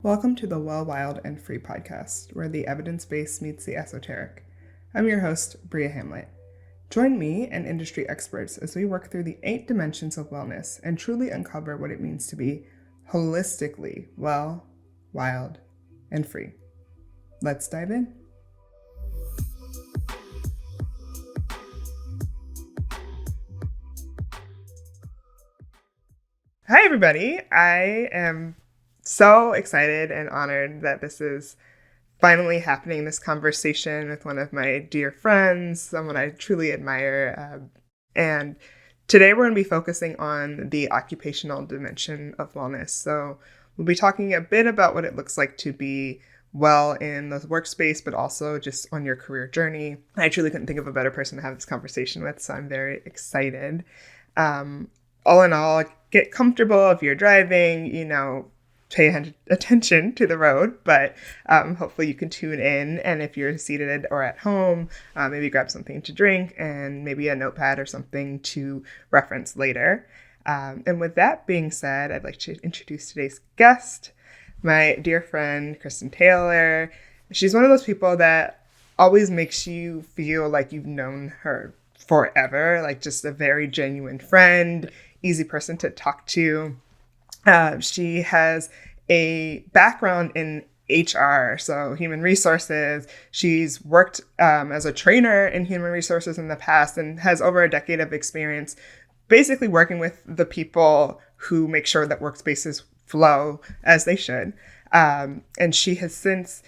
Welcome to the Well, Wild, and Free podcast, where the evidence-based meets the esoteric. I'm your host, Bria Hamlet. Join me and industry experts as we work through the 8 dimensions of wellness and truly uncover what it means to be holistically well, wild, and free. Let's dive in. Hi, everybody. I am so excited and honored that this is finally happening, this conversation with one of my dear friends, someone I truly admire. And today we're going to be focusing on the occupational dimension of wellness. So we'll be talking a bit about what it looks like to be well in the workspace, but also just on your career journey. I truly couldn't think of a better person to have this conversation with, so I'm very excited. All in all, get comfortable if you're driving, pay attention to the road, but hopefully you can tune in. And if you're seated or at home, maybe grab something to drink and maybe a notepad or something to reference later. And with that being said, I'd like to introduce today's guest, my dear friend, Kristen Taylor. She's one of those people that always makes you feel like you've known her forever, like just a very genuine friend, easy person to talk to. She has a background in HR, so human resources. She's worked as a trainer in human resources in the past and has over a decade of experience basically working with the people who make sure that workspaces flow as they should. And she has since,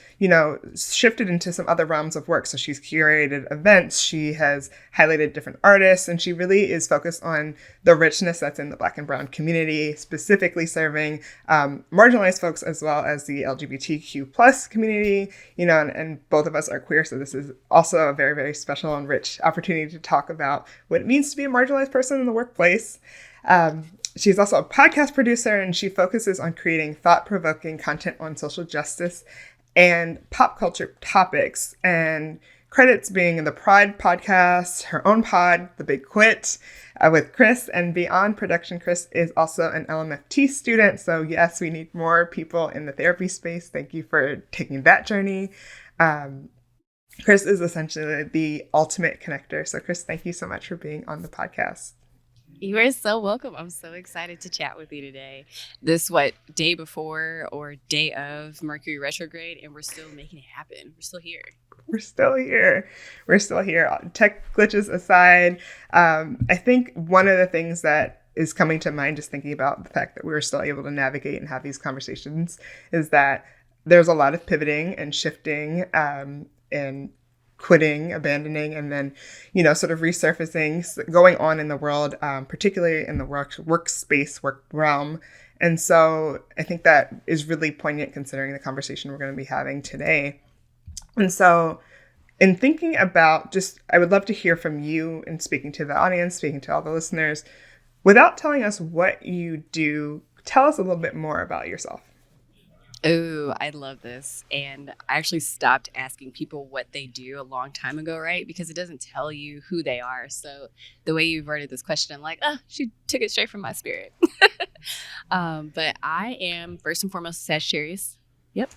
shifted into some other realms of work. So she's curated events, she has highlighted different artists, and she really is focused on the richness that's in the Black and Brown community, specifically serving marginalized folks as well as the LGBTQ plus community, and both of us are queer. So this is also a very, very special and rich opportunity to talk about what it means to be a marginalized person in the workplace. She's also a podcast producer, and she focuses on creating thought-provoking content on social justice and pop culture topics, and credits being in the Pride podcast, her own pod, The Big Quit, with Kris, and Beyond Production. Kris is also an LMFT student, so yes, we need more people in the therapy space. Thank you for taking that journey. Kris is essentially the ultimate connector. So Kris, thank you so much for being on the podcast. You are so welcome. I'm so excited to chat with you today. Day before or day of Mercury retrograde, and we're still making it happen. We're still here. We're still here. Tech glitches aside, I think one of the things that is coming to mind just thinking about the fact that we're still able to navigate and have these conversations is that there's a lot of pivoting and shifting and quitting, abandoning, and then, sort of resurfacing going on in the world, particularly in the workspace, work realm. And so I think that is really poignant considering the conversation we're going to be having today. And so in thinking about I would love to hear from you and speaking to the audience, speaking to all the listeners, without telling us what you do, tell us a little bit more about yourself. Oh, I love this. And I actually stopped asking people what they do a long time ago, right? Because it doesn't tell you who they are. So the way you worded this question, I'm like, she took it straight from my spirit. But I am first and foremost Sagittarius. Yep.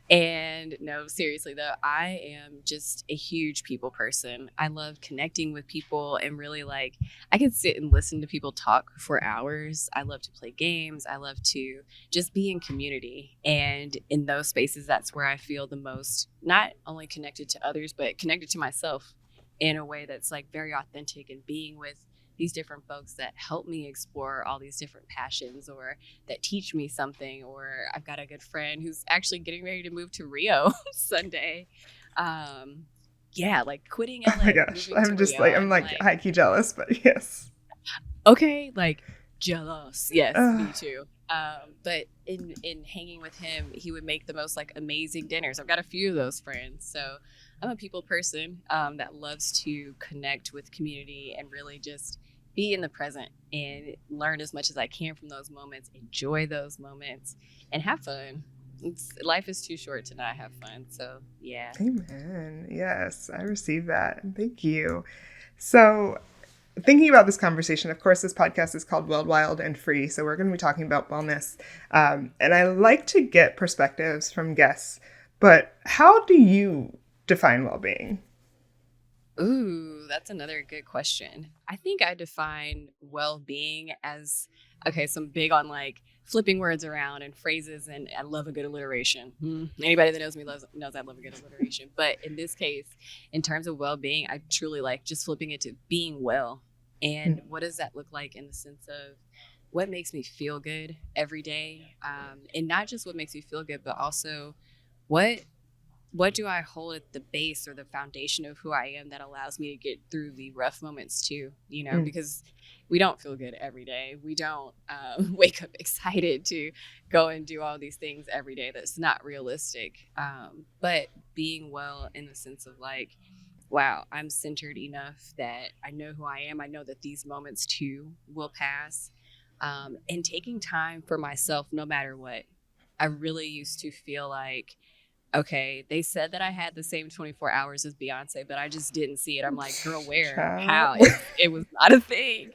And no, seriously though, I am just a huge people person. I love connecting with people and really I can sit and listen to people talk for hours. I love to play games. I love to just be in community. And in those spaces, that's where I feel the most, not only connected to others, but connected to myself in a way that's very authentic, and being with these different folks that help me explore all these different passions, or that teach me something. Or I've got a good friend who's actually getting ready to move to Rio Sunday. Quitting LA. Oh my gosh, I'm just Rio, I'm high key jealous, but yes. Okay, jealous. Yes, me too. But in hanging with him, he would make the most amazing dinners. I've got a few of those friends. So I'm a people person that loves to connect with community and really just be in the present and learn as much as I can from those moments, enjoy those moments, and have fun. Life is too short to not have fun. So yeah. Amen. Yes, I received that. Thank you. So thinking about this conversation, of course, this podcast is called Wild, Wild, and Free. So we're going to be talking about wellness. And I like to get perspectives from guests. But how do you define well-being? Ooh, that's another good question. I think I define well-being as, okay, so I'm big on like flipping words around and phrases, and I love a good alliteration. Anybody that knows me knows I love a good alliteration. But in this case, in terms of well-being, I truly like just flipping it to being well. And what does that look like in the sense of what makes me feel good every day? And not just what makes me feel good, but also what what do I hold at the base or the foundation of who I am that allows me to get through the rough moments too, because we don't feel good every day. We don't wake up excited to go and do all these things every day. That's not realistic. But being well in the sense of like, wow, I'm centered enough that I know who I am. I know that these moments too will pass. And taking time for myself no matter what. I really used to feel like, okay, they said that I had the same 24 hours as Beyonce, but I just didn't see it. I'm like, girl, where? How? It was not a thing.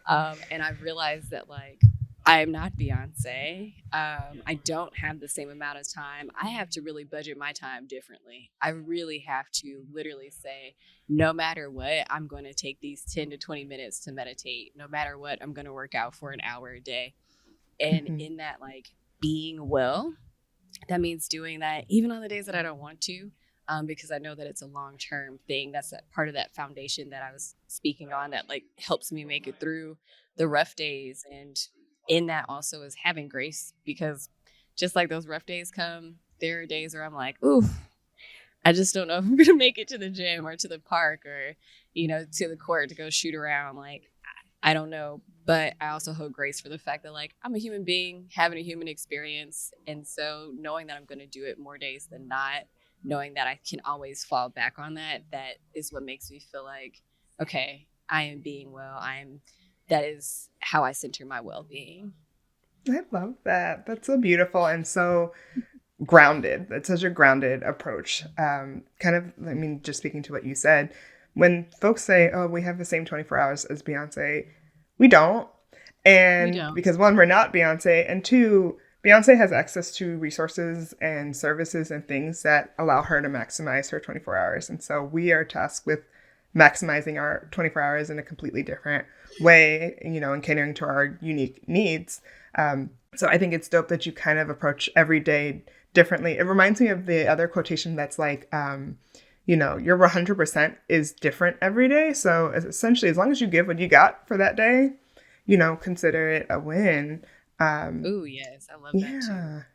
And I've realized that, like, I am not Beyonce. I don't have the same amount of time. I have to really budget my time differently. I really have to literally say, no matter what, I'm going to take these 10 to 20 minutes to meditate. No matter what, I'm going to work out for an hour a day. And in that, like, being well, that means doing that even on the days that I don't want to, because I know that it's a long-term thing. That's that part of that foundation that I was speaking on that like helps me make it through the rough days. And in that also is having grace, because just like those rough days come, there are days where I'm like, ooh, I just don't know if I'm going to make it to the gym or to the park or, to the court to go shoot around. Like, I don't know. But I also hold grace for the fact that, like, I'm a human being having a human experience. And so knowing that I'm going to do it more days than not, knowing that I can always fall back on that is what makes me feel like, okay, I am being well. That is how I center my well-being. I love that. That's so beautiful and so grounded. That's such a grounded approach. Just speaking to what you said, when folks say, oh, we have the same 24 hours as Beyonce, we don't. And because one, we're not Beyonce. And two, Beyonce has access to resources and services and things that allow her to maximize her 24 hours. And so we are tasked with maximizing our 24 hours in a completely different way, and catering to our unique needs. So I think it's dope that you kind of approach every day differently. It reminds me of the other quotation that's like, your 100% is different every day. So essentially, as long as you give what you got for that day, consider it a win. Oh, yes. I love that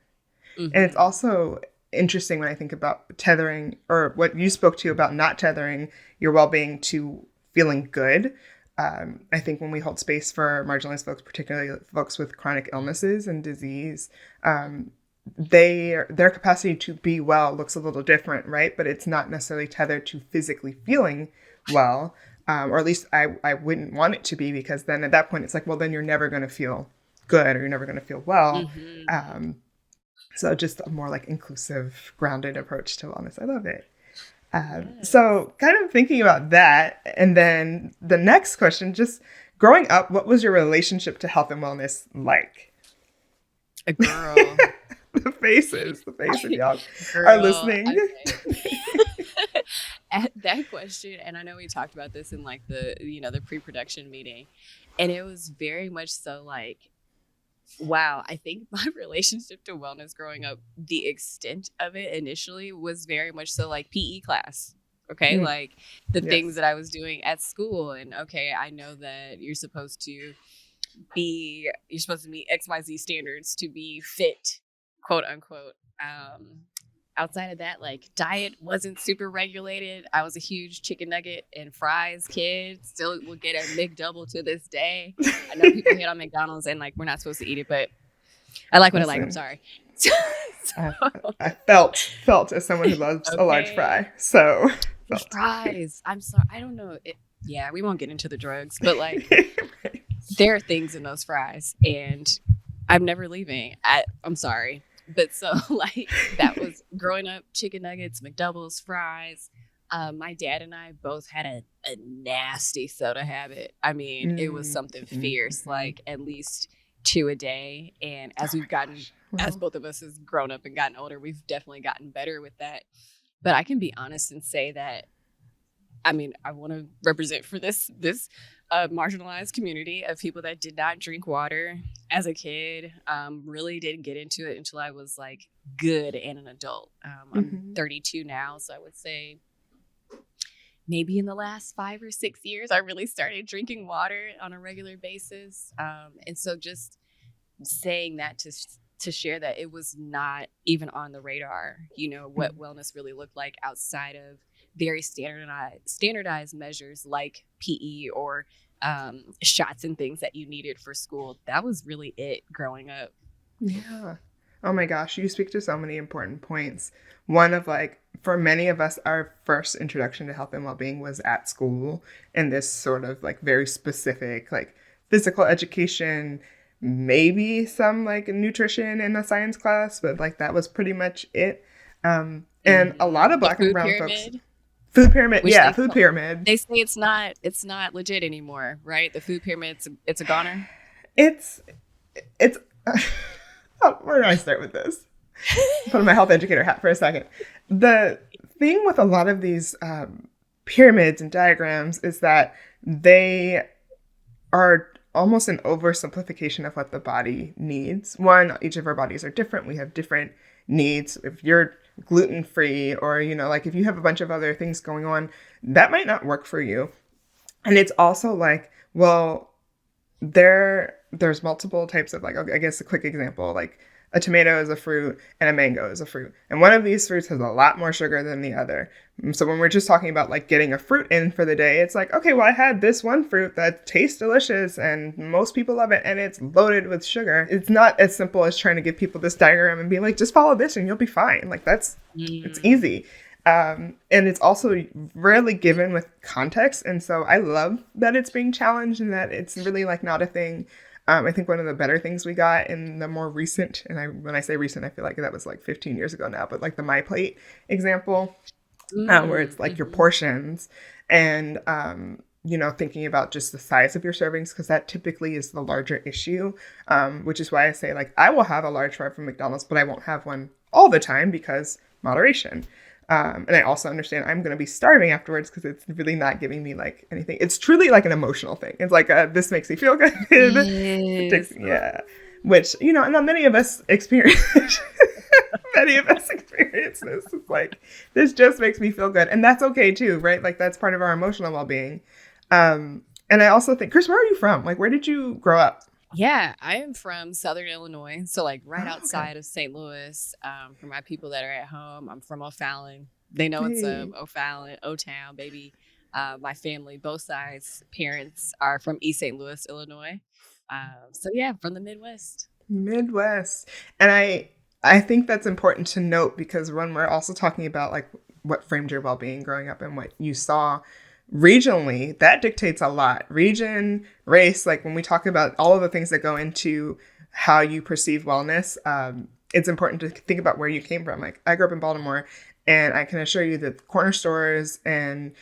too. And it's also interesting when I think about tethering, or what you spoke to about not tethering your well-being to feeling good. I think when we hold space for marginalized folks, particularly folks with chronic illnesses and disease, their capacity to be well looks a little different, right? But it's not necessarily tethered to physically feeling well, or at least I wouldn't want it to be, because then at that point it's like, well, then you're never going to feel good or you're never going to feel well. So just a more like inclusive, grounded approach to wellness. I love it. Yes. So kind of thinking about that, and then the next question, just growing up, what was your relationship to health and wellness like? A girl. The faces y'all are listening. Okay. At that question, and I know we talked about this in like the pre-production meeting, and it was very much so like, wow, I think my relationship to wellness growing up, the extent of it initially was very much so like PE class. Okay. Like the things that I was doing at school, and okay, I know that you're supposed to meet XYZ standards to be fit, quote unquote. Outside of that, like diet wasn't super regulated. I was a huge chicken nugget and fries kid. Still will get a McDouble to this day. I know people hate on McDonald's and like we're not supposed to eat it, but I like what I like. I'm sorry. I felt as someone who loves a large fry. So fries. I'm sorry. I don't know. Yeah, we won't get into the drugs, but like there are things in those fries, and I'm never leaving. I'm sorry. But so like that was growing up, chicken nuggets, McDoubles, fries, My dad and I both had a nasty soda habit. I mean, it was something fierce, like at least two a day. And Oh as my we've gotten, gosh. as Wow. both of us has grown up and gotten older, we've definitely gotten better with that. But I can be honest and say that, I mean, I want to represent for this marginalized community of people that did not drink water as a kid. Really didn't get into it until I was like good and an adult. I'm Hmm. 32 now, so I would say maybe in the last 5 or 6 years, I really started drinking water on a regular basis. And so just saying that to share that it was not even on the radar, what wellness really looked like outside of very standardized measures like PE or shots and things that you needed for school. That was really it growing up. Yeah. Oh my gosh, you speak to so many important points. One of like, for many of us, our first introduction to health and well-being was at school in this sort of like very specific, like physical education, maybe some like nutrition in a science class, but like that was pretty much it. And a lot of The Black and food brown folks, pyramid, food pyramid, which yeah, food pyramid. they say it's not legit anymore, right? The food pyramid, it's a goner. It's, it's, where do I start with this? Put on my health educator hat for a second. The thing with a lot of these pyramids and diagrams is that they are almost an oversimplification of what the body needs. One, each of our bodies are different. We have different needs. If you're gluten free, or like if you have a bunch of other things going on, that might not work for you. And it's also like, well, there's multiple types of, like, I guess a quick example, like a tomato is a fruit and a mango is a fruit. And one of these fruits has a lot more sugar than the other. So when we're just talking about like getting a fruit in for the day, it's like, okay, well, I had this one fruit that tastes delicious and most people love it and it's loaded with sugar. It's not as simple as trying to give people this diagram and be like, just follow this and you'll be fine. Like it's easy. And it's also rarely given with context. And so I love that it's being challenged and that it's really like not a thing. I think one of the better things we got in the more recent, and when I say recent, I feel like that was like 15 years ago now, but like the My Plate example, where it's like your portions and, thinking about just the size of your servings, because that typically is the larger issue, which is why I say, like, I will have a large fry from McDonald's, but I won't have one all the time because moderation. And I also understand I'm going to be starving afterwards because it's really not giving me like anything. It's truly like an emotional thing. It's like, this makes me feel good. Yes. Yeah. Which, and not many of us experience, many of us experience this. It's like, this just makes me feel good. And that's okay too, right? Like that's part of our emotional well-being. And I also think, Kris, where are you from? Like, where did you grow up? Yeah, I am from Southern Illinois, so like right Oh, okay. outside of St. Louis. For my people that are at home, I'm from O'Fallon. They know it's Hey. O'Fallon, O-Town, baby. My family, both sides, parents are from East St. Louis, Illinois. So yeah, from the Midwest. Midwest. And I think that's important to note because when we're also talking about like what framed your well-being growing up and what you saw regionally, that dictates a lot. Region, race, like when we talk about all of the things that go into how you perceive wellness, it's important to think about where you came from. Like I grew up in Baltimore, and I can assure you that corner stores and,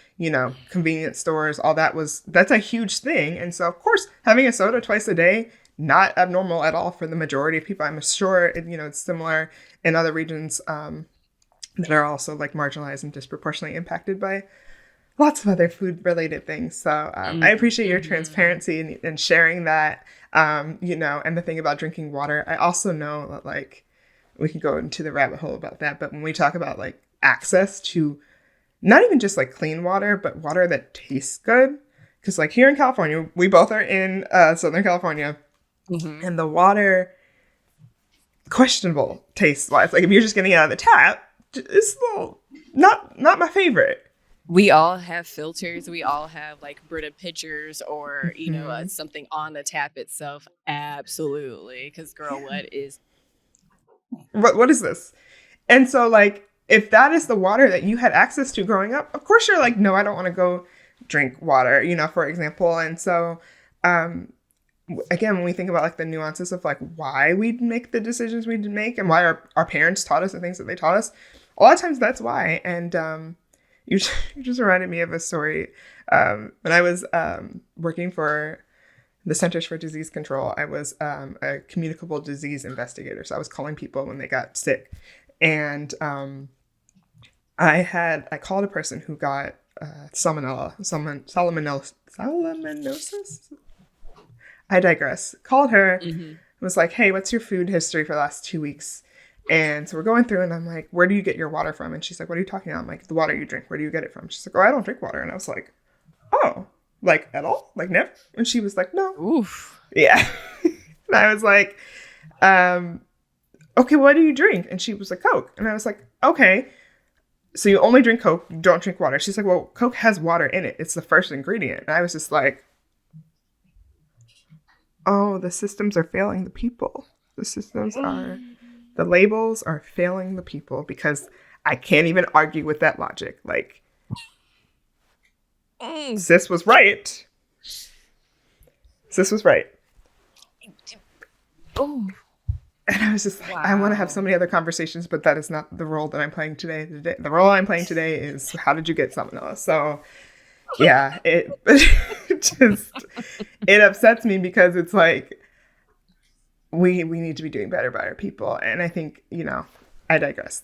convenience stores, all that's a huge thing. And so, of course, having a soda twice a day, not abnormal at all for the majority of people. I'm sure, it's similar in other regions that are also like marginalized and disproportionately impacted by lots of other food related things. So I appreciate your Mm-hmm. transparency and sharing that, and the thing about drinking water. I also know that like we could go into the rabbit hole about that. But when we talk about like access to not even just like clean water, but water that tastes good, because like here in California, we both are in Southern California, Hmm. and the water questionable taste wise. Like if you're just getting it out of the tap, it's a little not my favorite. We all have filters. We all have like Brita pitchers or, Hmm. something on the tap itself. Absolutely. Because, girl, Yeah. what is. What is this? And so like if that is the water that you had access to growing up, of course you're like, no, I don't want to go drink water, for example. And so um again, when we think about like the nuances of like why we make the decisions we did make and why our parents taught us the things that they taught us, a lot of times that's why. And You you just reminded me of a story. When I was working for the Centers for Disease Control, I was a communicable disease investigator. So I was calling people when they got sick, and I called a person who got salmonellosis. I digress. Called her, Mm-hmm. was like, hey, what's your food history for the last 2 weeks? And so we're going through, and I'm like, where do you get your water from? And she's like, what are you talking about? I'm like, the water you drink. Where do you get it from? She's like, oh, I don't drink water. And I was like, oh, like at all? Like never? And she was like, no. Oof. Yeah. And I was like, okay, what do you drink? And she was like, Coke. And I was like, okay. So you only drink Coke, you don't drink water. She's like, well, Coke has water in it. It's the first ingredient. And I was just like, oh, the systems are failing the people. The labels are failing the people because I can't even argue with that logic. Like, sis was right. Sis was right. Oh. And I was just like, Wow. I want to have so many other conversations, but that is not the role that I'm playing today. The role I'm playing today is how did you get salmonella? So, yeah, it upsets me because it's like we need to be doing better by our people. And I think, I digress.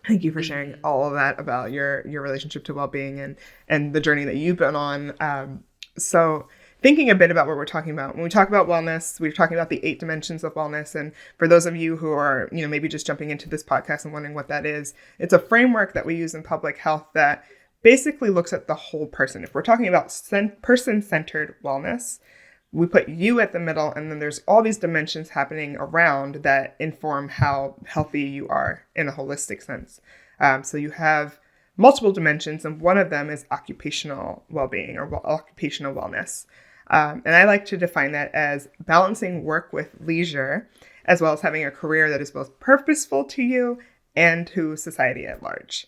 Thank you for sharing all of that about your relationship to well-being and the journey that you've been on. So thinking a bit about what we're talking about, when we talk about wellness, we're talking about the 8 dimensions of wellness. And for those of you who are, maybe just jumping into this podcast and wondering what that is, it's a framework that we use in public health that basically looks at the whole person. If we're talking about person-centered wellness, we put you at the middle, and then there's all these dimensions happening around that inform how healthy you are in a holistic sense. So you have multiple dimensions, and one of them is occupational well-being or occupational wellness. And I like to define that as balancing work with leisure, as well as having a career that is both purposeful to you and to society at large.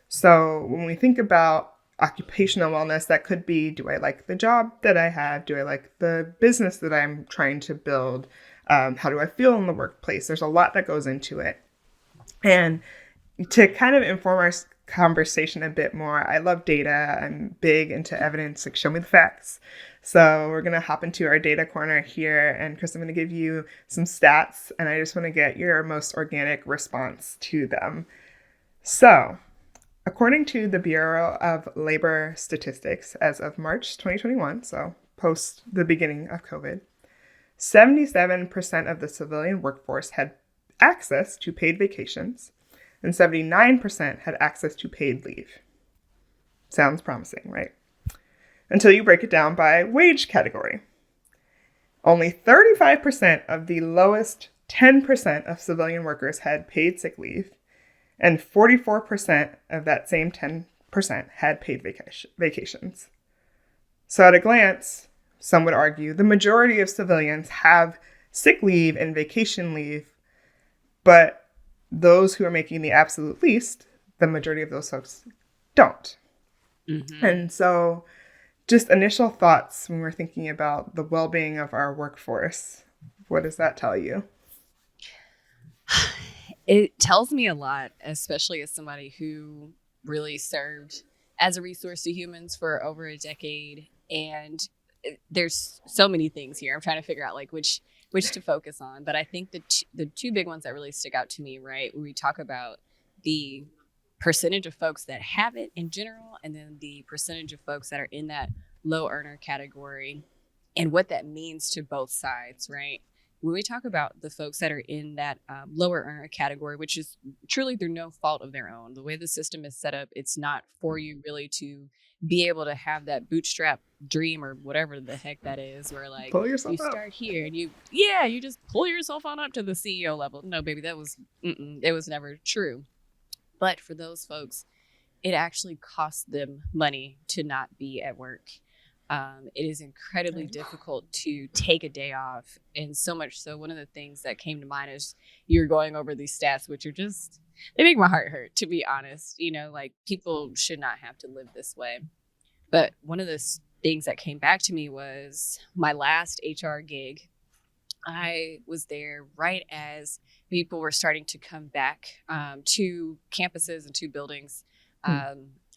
So when we think about occupational wellness, that could be, do I like the job that I have? Do I like the business that I'm trying to build? How do I feel in the workplace? There's a lot that goes into it. And to kind of inform our conversation a bit more, I love data. I'm big into evidence, like show me the facts. So we're going to hop into our data corner here. And Kris, I'm going to give you some stats, and I just want to get your most organic response to them. So according to the Bureau of Labor Statistics, as of March 2021, so post the beginning of COVID, 77% of the civilian workforce had access to paid vacations, and 79% had access to paid leave. Sounds promising, right? Until you break it down by wage category. Only 35% of the lowest 10% of civilian workers had paid sick leave, and 44% of that same 10% had paid vacations. So at a glance, some would argue the majority of civilians have sick leave and vacation leave, but those who are making the absolute least, the majority of those folks don't. Mm-hmm. And so just initial thoughts when we're thinking about the well-being of our workforce, what does that tell you? It tells me a lot, especially as somebody who really served as a resource to humans for over a decade. And there's so many things here. I'm trying to figure out like which to focus on. But I think the two big ones that really stick out to me, right, when we talk about the percentage of folks that have it in general, and then the percentage of folks that are in that low earner category, and what that means to both sides, right? When we talk about the folks that are in that lower earner category, which is truly through no fault of their own, the way the system is set up, it's not for you really to be able to have that bootstrap dream or whatever the heck that is, where like you start here and you just pull yourself on up to the CEO level. No, baby, it was never true. But for those folks, it actually costs them money to not be at work. It is incredibly difficult to take a day off. And so much so, one of the things that came to mind is you're going over these stats, which are just, they make my heart hurt, to be honest. Like people should not have to live this way. But one of the things that came back to me was my last HR gig. I was there right as people were starting to come back to campuses and to buildings.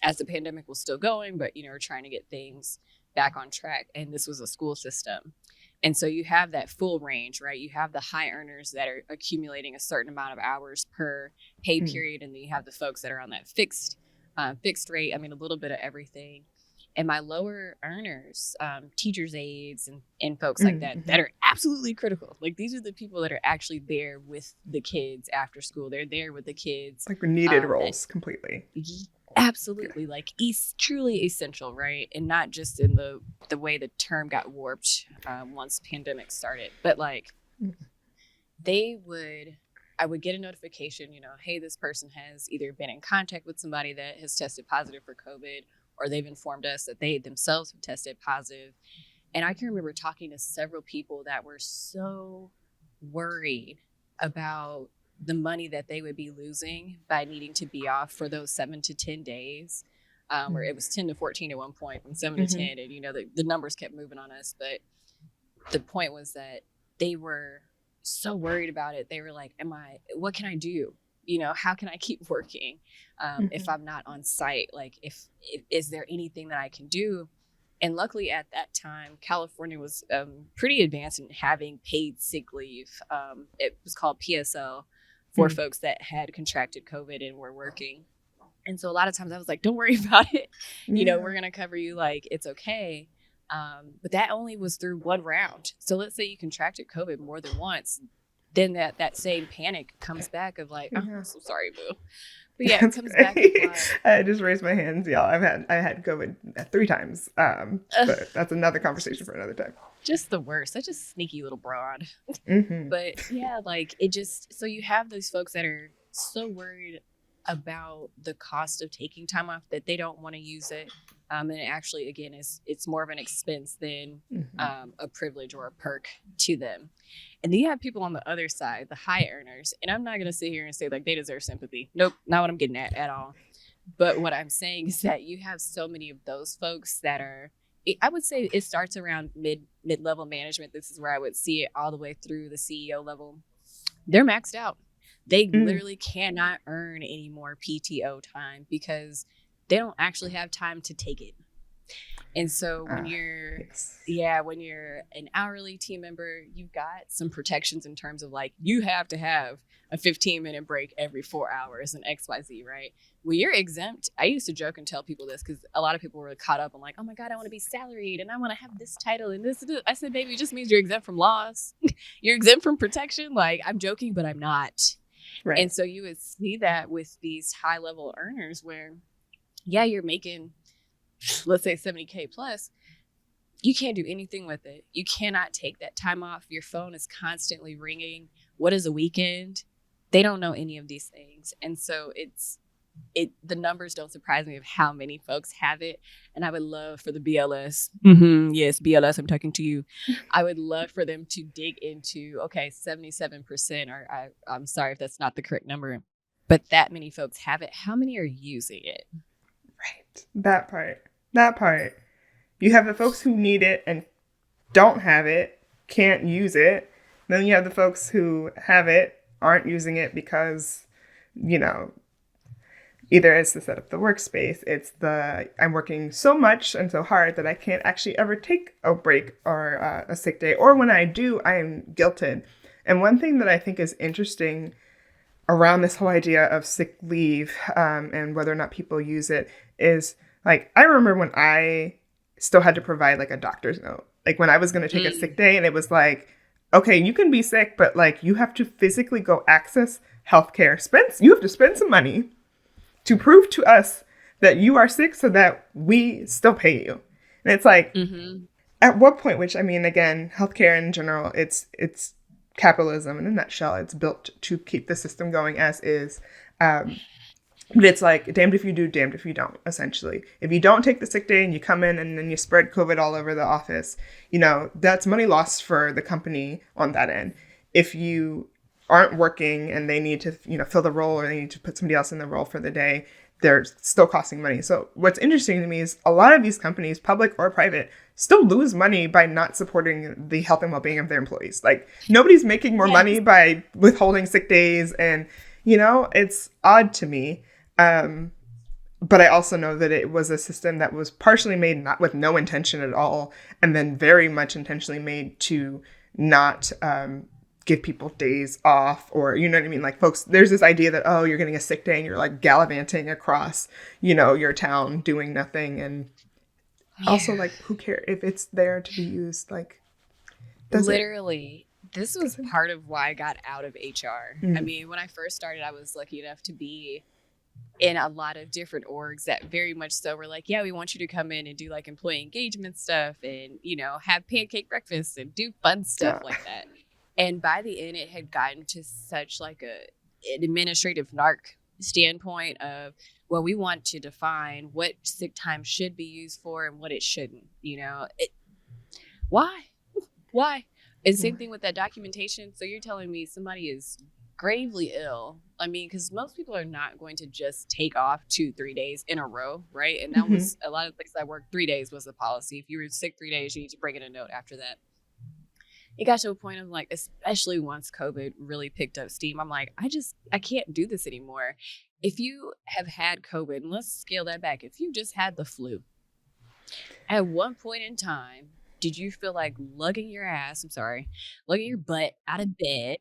as the pandemic was still going, but, we're trying to get things back on track. And this was a school system. And so you have that full range, right? You have the high earners that are accumulating a certain amount of hours per pay period. And then you have the folks that are on that fixed rate. I mean, a little bit of everything. And my lower earners, teachers' aides and folks like that, that are absolutely critical. Like, these are the people that are actually there with the kids after school. They're there with the kids. Like needed roles completely. Absolutely. Like, truly essential, right? And not just in the way the term got warped once the pandemic started. But like, I would get a notification, hey, this person has either been in contact with somebody that has tested positive for COVID, or they've informed us that they themselves have tested positive. And I can remember talking to several people that were so worried about the money that they would be losing by needing to be off for those 7 to 10 days, where it was 10 to 14 at one point and 7 to 10. And, the numbers kept moving on us. But the point was that they were so worried about it. They were like, what can I do? How can I keep working if I'm not on site? Like, is there anything that I can do? And luckily at that time, California was pretty advanced in having paid sick leave. It was called PSL for folks that had contracted COVID and were working. And so a lot of times I was like, don't worry about it. We're going to cover you. Like, it's okay. But that only was through one round. So let's say you contracted COVID more than once. Then that same panic comes back of like, oh, I'm so sorry, boo. But yeah, it comes back. I just raised my hands, y'all. I had COVID 3 times. But that's another conversation for another time. Just the worst. Such a sneaky little broad. But yeah, like, so you have those folks that are so worried about the cost of taking time off that they don't want to use it. And it actually, again, it's more of an expense than a privilege or a perk to them. And then you have people on the other side, the high earners. And I'm not going to sit here and say, like, they deserve sympathy. Nope, not what I'm getting at all. But what I'm saying is that you have so many of those folks that are, I would say it starts around mid-level management. This is where I would see it all the way through the CEO level. They're maxed out. They literally cannot earn any more PTO time because they don't actually have time to take it. And so when you're an hourly team member, you've got some protections in terms of like, you have to have a 15-minute break every 4 hours and XYZ, right? When you're exempt, I used to joke and tell people this because a lot of people were caught up on like, oh my God, I want to be salaried and I want to have this title and this. I said, baby, it just means you're exempt from laws. You're exempt from protection. Like, I'm joking, but I'm not. Right. And so you would see that with these high level earners where, yeah, you're making, let's say 70K plus, you can't do anything with it. You cannot take that time off. Your phone is constantly ringing. What is a weekend? They don't know any of these things. And so the numbers don't surprise me of how many folks have it. And I would love for the BLS. Yes, BLS, I'm talking to you. I would love for them to dig into, okay, 77%, or I'm sorry if that's not the correct number, but that many folks have it. How many are using it? Right. That part. You have the folks who need it and don't have it, can't use it. Then you have the folks who have it, aren't using it because, either it's to set up the workspace, it's I'm working so much and so hard that I can't actually ever take a break or a sick day. Or when I do, I am guilted. And one thing that I think is interesting around this whole idea of sick leave and whether or not people use it is, like, I remember when I still had to provide like a doctor's note, like when I was going to take a sick day, and it was like, okay, you can be sick, but like you have to physically go access healthcare. You have to spend some money to prove to us that you are sick so that we still pay you. And it's like, at what point, which, I mean, again, healthcare in general, it's capitalism in a nutshell. It's built to keep the system going as is. But it's like, damned if you do, damned if you don't, essentially. If you don't take the sick day and you come in and then you spread COVID all over the office, that's money lost for the company on that end. If you aren't working and they need to, fill the role, or they need to put somebody else in the role for the day, they're still costing money. So what's interesting to me is a lot of these companies, public or private, still lose money by not supporting the health and well-being of their employees. Like, nobody's making more money by withholding sick days. And, it's odd to me. but I also know that it was a system that was partially made not with no intention at all, and then very much intentionally made to not give people days off, or you know what I mean? Like, folks, there's this idea that, oh, you're getting a sick day and you're like gallivanting across, your town doing nothing. And also, Yeah. like, who cares if it's there to be used? Like, does it? Literally, this was Does it? part of why I got out of HR. I Mm. mean, when I first started, I was lucky enough to be in a lot of different orgs that very much so were like, yeah, we want you to come in and do like employee engagement stuff and, have pancake breakfast and do fun stuff Yeah. like that. And by the end, it had gotten to such like an administrative narc standpoint of, well, we want to define what sick time should be used for and what it shouldn't. Why? Why? And same thing with that documentation. So you're telling me somebody is gravely ill. I mean, because most people are not going to just take off 2-3 days in a row, right? And that Mm-hmm. was a lot of places I worked. 3 days was the policy. If you were sick 3 days, you need to bring in a note after that. It got to a point of like, especially once COVID really picked up steam, I'm like, I can't do this anymore. If you have had COVID, and let's scale that back, if you just had the flu, at one point in time, did you feel like lugging your butt out of bed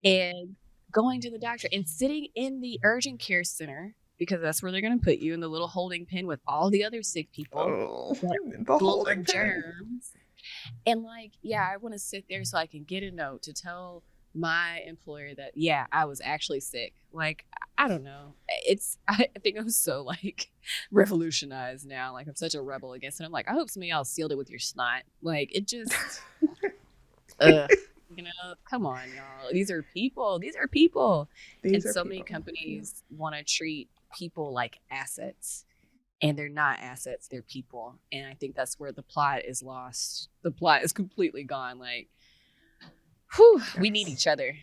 and going to the doctor and sitting in the urgent care center, because that's where they're going to put you in the little holding pen with all the other sick people Oh, that the are full holding of pen. germs? And like, yeah, I want to sit there so I can get a note to tell my employer that, yeah, I was actually sick. Like, I don't know. I think I'm so like revolutionized now. Like, I'm such a rebel against it. I'm like, I hope some of y'all sealed it with your snot. Like, it just, ugh. Come on, y'all. These are people. These are people. These And are so many people. companies want to treat people like assets, and they're not assets, they're people. And I think that's where the plot is lost. The plot is completely gone. Like, we need Yes. each other.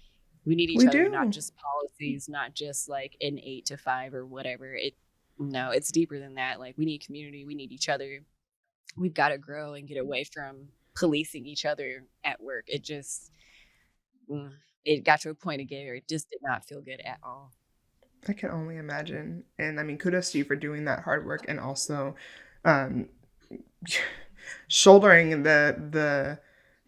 We need each We other, not do. just policies, not just like an 8 to 5 or whatever. No, it's deeper than that. Like, we need community, we need each other. We've got to grow and get away from policing each other at work. Mm, it got to a point again where it just did not feel good at all. I can only imagine. And I mean, kudos to you for doing that hard work and also um, shouldering the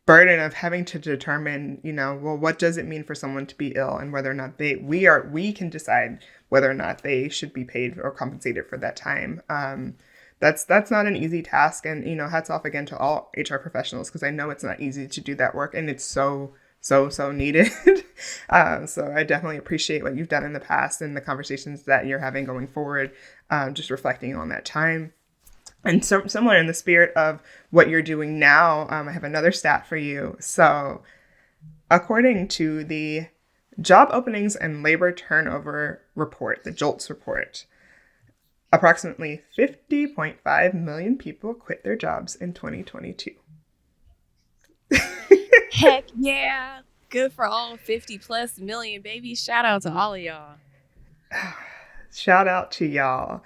burden of having to determine, well, what does it mean for someone to be ill and whether or not we can decide whether or not they should be paid or compensated for that time. That's not an easy task. And, hats off again to all HR professionals, because I know it's not easy to do that work and it's so needed. So I definitely appreciate what you've done in the past and the conversations that you're having going forward, just reflecting on that time. And so similar in the spirit of what you're doing now, I have another stat for you. So according to the Job Openings and Labor Turnover Report, the JOLTS report, approximately 50.5 million people quit their jobs in 2022. Heck yeah. Good for all 50 plus million, baby. Shout out to all of y'all. Shout out to y'all.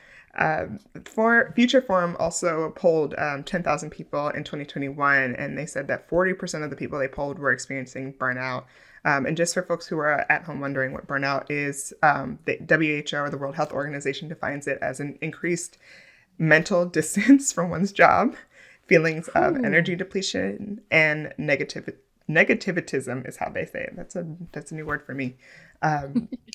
For Future Forum also polled 10,000 people in 2021, and they said that 40% of the people they polled were experiencing burnout. And just for folks who are at home wondering what burnout is, the WHO, or the World Health Organization, defines it as an increased mental distance from one's job, feelings of energy depletion, and negativitism is how they say it. That's a new word for me.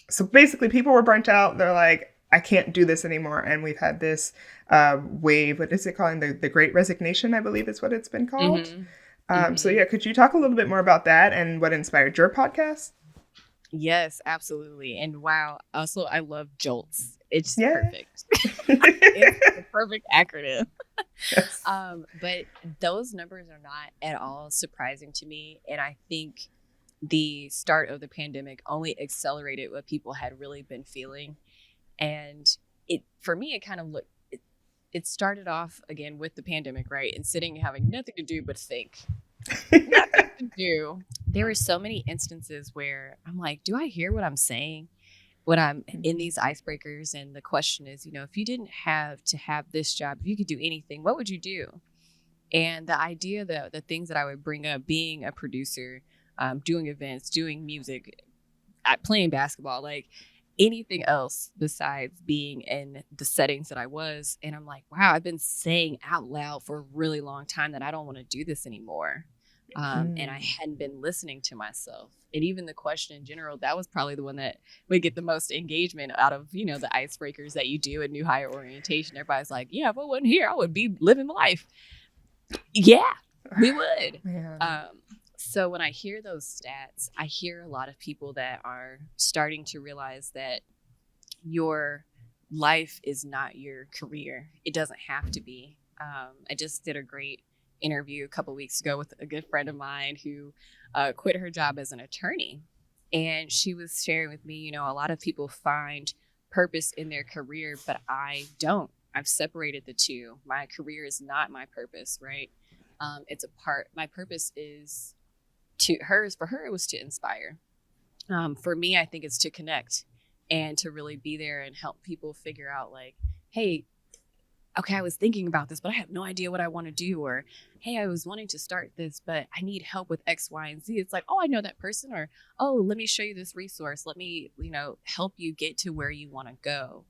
So basically, people were burnt out. They're like, I can't do this anymore. And we've had this wave. What is it called? The Great Resignation, I believe is what it's been called. So yeah, could you talk a little bit more about that and what inspired your podcast? Yes, absolutely. And wow, also I love JOLTS. It's Yeah. perfect. It's the perfect acronym. Yes. But those numbers are not at all surprising to me. And I think the start of the pandemic only accelerated what people had really been feeling. And for me, it kind of it started off again with the pandemic, right? And sitting and having nothing to do but think. Nothing to do. There were so many instances where I'm like, do I hear what I'm saying when I'm in these icebreakers? And the question is, if you didn't have to have this job, if you could do anything, what would you do? And the idea that the things that I would bring up, being a producer, doing events, doing music, playing basketball, like anything else besides being in the settings that I was. And I'm like, wow, I've been saying out loud for a really long time that I don't want to do this anymore. And I hadn't been listening to myself. And even the question in general, that was probably the one that would get the most engagement out of, you know, the icebreakers that you do in new hire orientation. Everybody's like, yeah, if I wasn't here, I would be living life. Yeah, we would. So when I hear those stats, I hear a lot of people that are starting to realize that your life is not your career. It doesn't have to be. I just did a great interview a couple weeks ago with a good friend of mine who quit her job as an attorney. And she was sharing with me, you know, a lot of people find purpose in their career, but I don't. I've separated the two. My career is not my purpose, right? It's a part. My purpose is for her, it was to inspire. For me, I think it's to connect and to really be there and help people figure out like, hey, okay, I was thinking about this, but I have no idea what I want to do. Or, hey, I was wanting to start this, but I need help with X, Y, and Z. It's like, oh, I know that person. Or, oh, let me show you this resource. Let me, you know, help you get to where you want to go.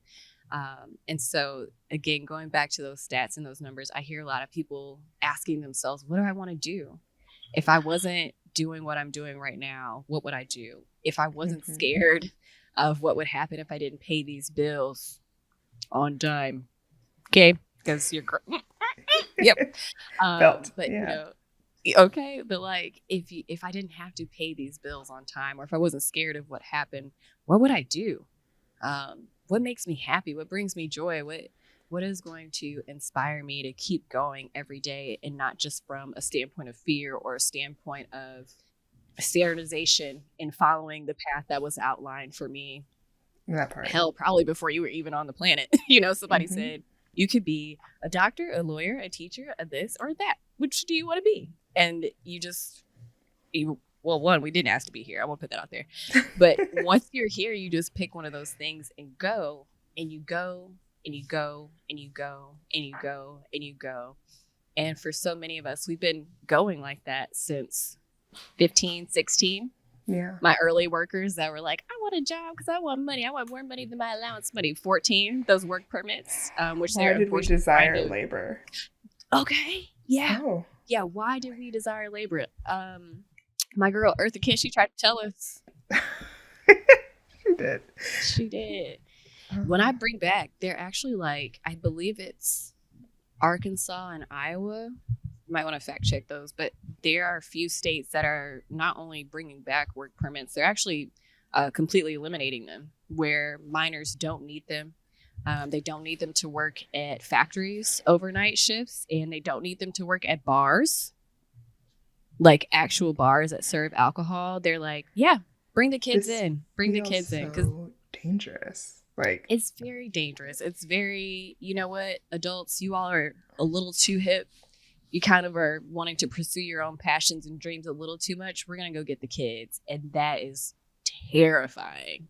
And so, again, going back to those stats and those numbers, I hear a lot of people asking themselves, what do I want to do? If I wasn't doing what I'm doing right now, what would I do? If I wasn't scared of what would happen if I didn't pay these bills on time. Okay, because you're yep. Felt, but yeah. you know, okay, but like if I didn't have to pay these bills on time, or if I wasn't scared of what happened, what would I do? What makes me happy? What brings me joy? What is going to inspire me to keep going every day, and not just from a standpoint of fear or a standpoint of standardization and following the path that was outlined for me. That part. Hell, probably before you were even on the planet. You know, somebody said, you could be a doctor, a lawyer, a teacher, a this or that. Which do you want to be? And well, we didn't ask to be here. I won't put that out there. But once you're here, you just pick one of those things and go, and you go, and you go, and you go, and you go, and you go. And for so many of us, we've been going like that since 15, 16. Yeah. My early workers that were like, I want a job because I want money. I want more money than my allowance money. 14, those work permits, which why did we desire labor? Okay. Yeah. Oh. Yeah. Why did we desire labor? My girl, Eartha Kitt, she tried to tell us. She did. She did. When I bring back, they're actually like, I believe it's Arkansas and Iowa. You might want to fact check those, but there are a few states that are not only bringing back work permits, they're actually completely eliminating them, where minors don't need them. They don't need them to work at factories overnight shifts, and they don't need them to work at bars, like actual bars that serve alcohol. They're like, yeah, bring the kids in, bring the kids in, because dangerous. Like, it's very dangerous. It's very, you know what, adults, you all are a little too hip. You kind of are wanting to pursue your own passions and dreams a little too much. We're going to go get the kids. And that is terrifying,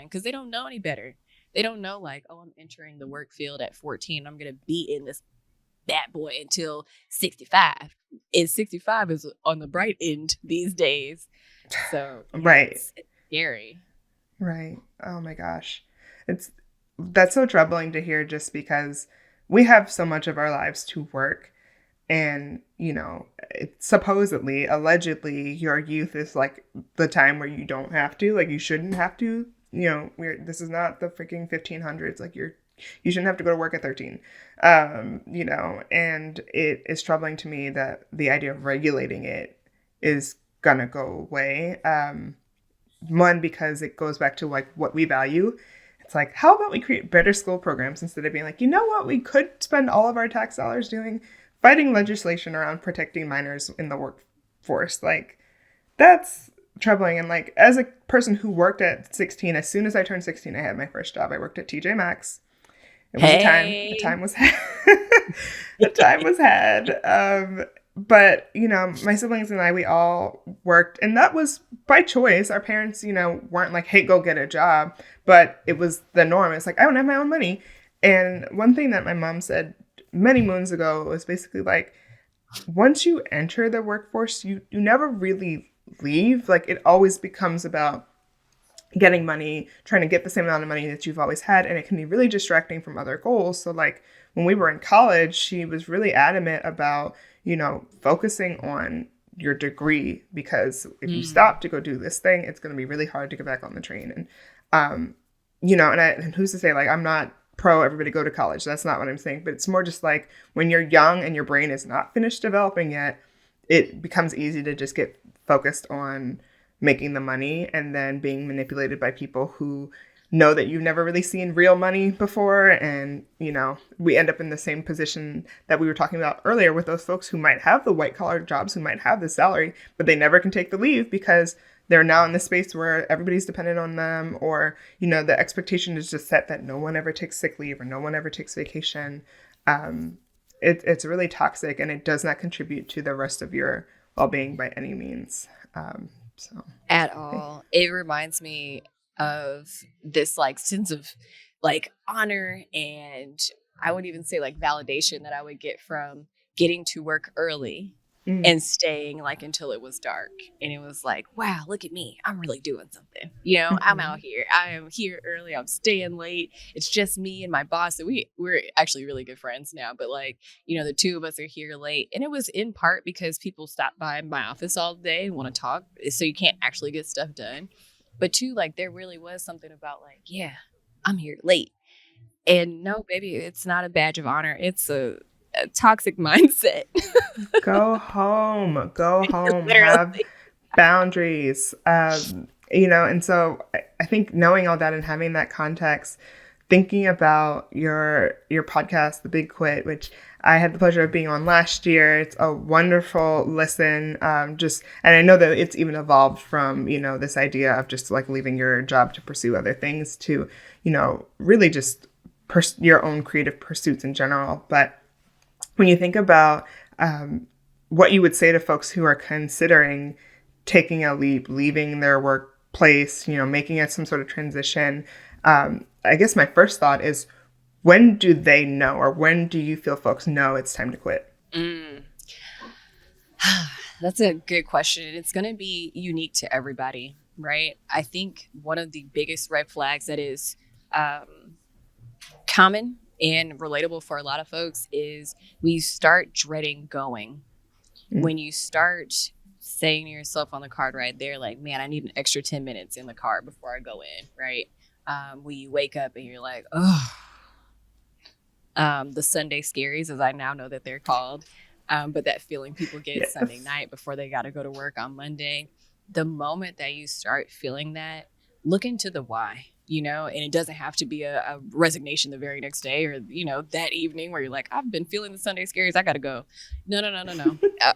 because they don't know any better. They don't know like, oh, I'm entering the work field at 14. I'm going to be in this bad boy until 65. And 65 is on the bright end these days. So right. It's scary. Right. Oh my gosh. That's so troubling to hear, just because we have so much of our lives to work. And, you know, supposedly, allegedly, your youth is like the time where you don't have to, like you shouldn't have to, you know, this is not the freaking 1500s. Like you shouldn't have to go to work at 13, you know, and it is troubling to me that the idea of regulating it is gonna go away. One, because it goes back to like what we value. It's like, how about we create better school programs instead of being like, you know what, we could spend all of our tax dollars doing? Fighting legislation around protecting minors in the workforce. Like, that's troubling. And like, as a person who worked at 16, as soon as I turned 16, I had my first job. I worked at TJ Maxx. It was a time was had. The time was had. But, you know, my siblings and I, we all worked, and that was by choice. Our parents, you know, weren't like, hey, go get a job. But it was the norm. It's like, I don't have my own money. And one thing that my mom said many moons ago was basically like, once you enter the workforce, you never really leave. Like, it always becomes about getting money, trying to get the same amount of money that you've always had. And it can be really distracting from other goals. So like when we were in college, she was really adamant about, focusing on your degree, because if you stop to go do this thing, it's going to be really hard to get back on the train. And, and who's to say, like, I'm not pro everybody go to college. That's not what I'm saying. But it's more just like when you're young and your brain is not finished developing yet, it becomes easy to just get focused on making the money and then being manipulated by people who know that you've never really seen real money before. And, we end up in the same position that we were talking about earlier with those folks who might have the white collar jobs, who might have the salary, but they never can take the leave because they're now in the space where everybody's dependent on them, or, the expectation is just set that no one ever takes sick leave or no one ever takes vacation. It's really toxic, and it does not contribute to the rest of your well-being by any means. At all. It reminds me of this like sense of like honor, and I would even say like validation that I would get from getting to work early and staying like until it was dark. And it was like, wow, look at me. I'm really doing something. I'm out here. I am here early. I'm staying late. It's just me and my boss. And we're actually really good friends now. But like, the two of us are here late. And it was in part because people stop by my office all day and want to talk. So you can't actually get stuff done. But two, like there really was something about like, yeah, I'm here late. And no, baby, it's not a badge of honor. It's a toxic mindset. Go home, have boundaries. And so I think knowing all that and having that context, thinking about your podcast, The Big Quit, which I had the pleasure of being on last year. It's a wonderful listen. And I know that it's even evolved from, this idea of just like leaving your job to pursue other things to, really just your own creative pursuits in general. But when you think about what you would say to folks who are considering taking a leap, leaving their workplace, making it some sort of transition, I guess my first thought is, when do they know, or when do you feel folks know it's time to quit? That's a good question. It's going to be unique to everybody, right? I think one of the biggest red flags that is common and relatable for a lot of folks is when you start dreading going. When you start saying to yourself on the car ride there, like, man, I need an extra 10 minutes in the car before I go in, right? When you wake up and you're like, oh, the Sunday scaries, as I now know that they're called, but that feeling people get Sunday night before they got to go to work on Monday. The moment that you start feeling that, look into the why. And it doesn't have to be a resignation the very next day or, that evening where you're like, I've been feeling the Sunday scaries. I got to go. No.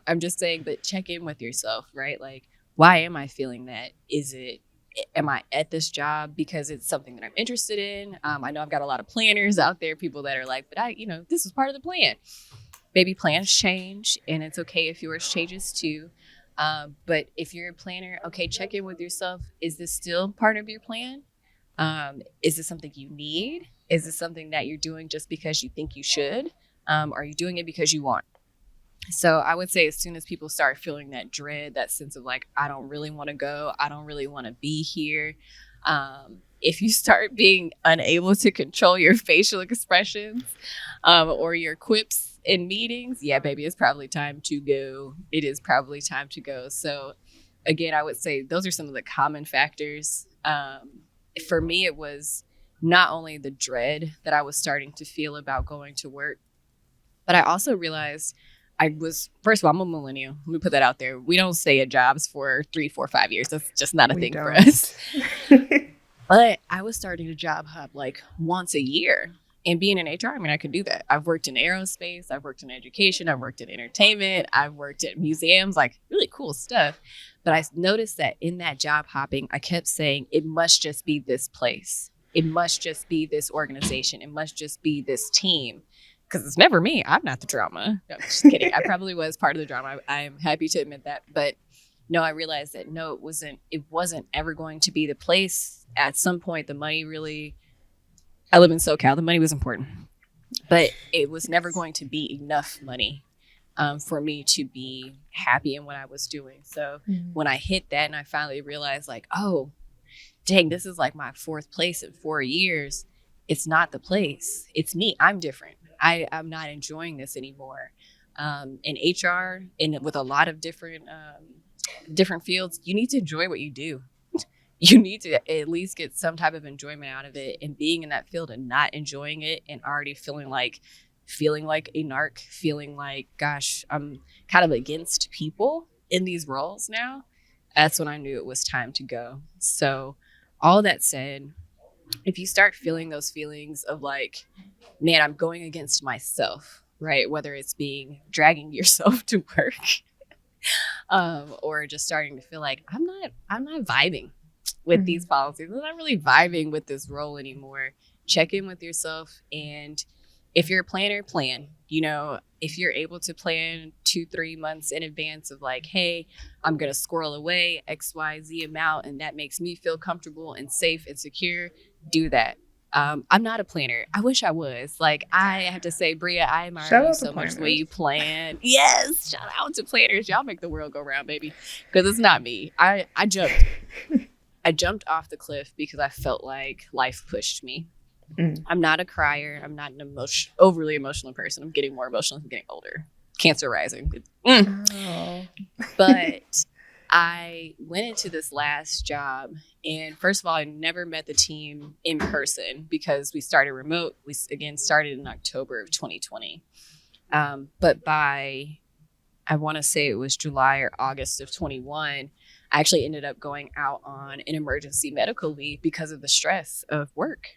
I'm just saying, but check in with yourself, right? Like, why am I feeling that? Am I at this job because it's something that I'm interested in? I know I've got a lot of planners out there, people that are like, but this is part of the plan. Baby, plans change, and it's okay if yours changes too. But if you're a planner, okay, check in with yourself. Is this still part of your plan? Is this something you need? Is this something that you're doing just because you think you should? Are you doing it because you want? So I would say as soon as people start feeling that dread, that sense of like, I don't really want to go, I don't really want to be here. If you start being unable to control your facial expressions or your quips in meetings, yeah, baby, it's probably time to go. It is probably time to go. So again, I would say those are some of the common factors. For me, it was not only the dread that I was starting to feel about going to work, but I also realized first of all, I'm a millennial. Let me put that out there. We don't stay at jobs for 3, 4, 5 years. That's just not a thing for us. But I was starting to job hop like once a year. And being in HR, I could do that. I've worked in aerospace. I've worked in education. I've worked in entertainment. I've worked at museums, like really cool stuff. But I noticed that in that job hopping, I kept saying, it must just be this place. It must just be this organization. It must just be this team. Because it's never me. I'm not the drama. No, just kidding. I probably was part of the drama. I'm happy to admit that. But no, I realized that no, it wasn't ever going to be the place. At some point, the money really, I live in SoCal, the money was important. But it was never going to be enough money for me to be happy in what I was doing. So when I hit that and I finally realized like, oh, dang, this is like my fourth place in 4 years. It's not the place. It's me. I'm different. I'm not enjoying this anymore. In HR and with a lot of different fields, you need to enjoy what you do. You need to at least get some type of enjoyment out of it. And being in that field and not enjoying it and already feeling like a narc, feeling like, gosh, I'm kind of against people in these roles now. That's when I knew it was time to go. So all that said, if you start feeling those feelings of like, man, I'm going against myself, right? Whether it's dragging yourself to work, or just starting to feel like I'm not vibing with these policies. I'm not really vibing with this role anymore. Check in with yourself, and if you're a planner, plan. If you're able to plan 2-3 months in advance of like, hey, I'm gonna squirrel away XYZ amount, and that makes me feel comfortable and safe and secure, do that. I'm not a planner. I wish I was. Like, I have to say, Bria, I admire you so much the way you plan. Yes, shout out to planners. Y'all make the world go round, baby. Because it's not me. I jumped. I jumped off the cliff because I felt like life pushed me. I'm not a crier. I'm not an overly emotional person. I'm getting more emotional as I'm getting older. Cancer rising. Oh. But I went into this last job, and first of all, I never met the team in person because we started remote. We again started in October of 2020. But by, I want to say it was July or August of 21, I actually ended up going out on an emergency medical leave because of the stress of work.